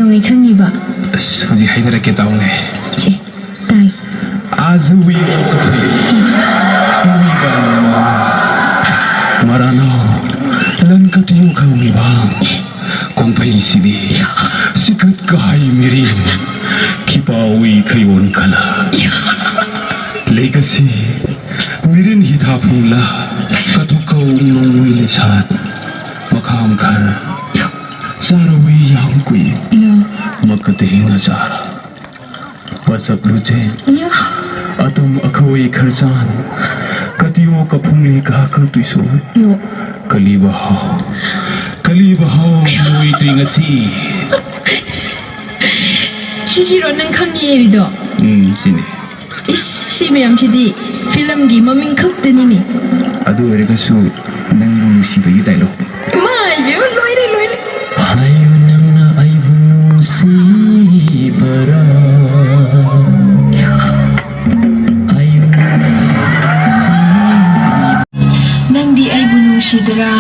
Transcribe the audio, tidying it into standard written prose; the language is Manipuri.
ꯀꯩꯗꯧꯉꯩ ꯈꯪꯉꯤꯕ ꯍꯧꯖꯤꯛ ꯍꯥꯏꯅꯔꯛꯀꯦ ꯇꯧꯅꯦ ꯆꯦ ꯇꯥꯏ आज वी मरानो लन कतियो खाउनिबा कोंफई सिदी सिकत कहाई मेरी खिपावी खयोन खला लेगसी मिरिन हिथा फुंगला कतुकौ नोंगुई लेसात मखाम खर चारवी याम कुई मकते हिंगा चारा बसप लुचे अतुम अखोई खरसान कतियों कफुंगली का तुसो कलीबहाव मोई तुंगसी 시시로 는 강의일이도 सिने 시매암시디 필름기 머밍 컵드니니 अदु ओरेगसु नंगु नुसिबगी डायलॉग 마이베 로이레 हायो नंगना आइबु नुसिबरा ꯅꯪꯗꯤ ꯑꯩꯕꯨ ꯅꯨꯡꯁꯤꯗ꯭ꯔꯥ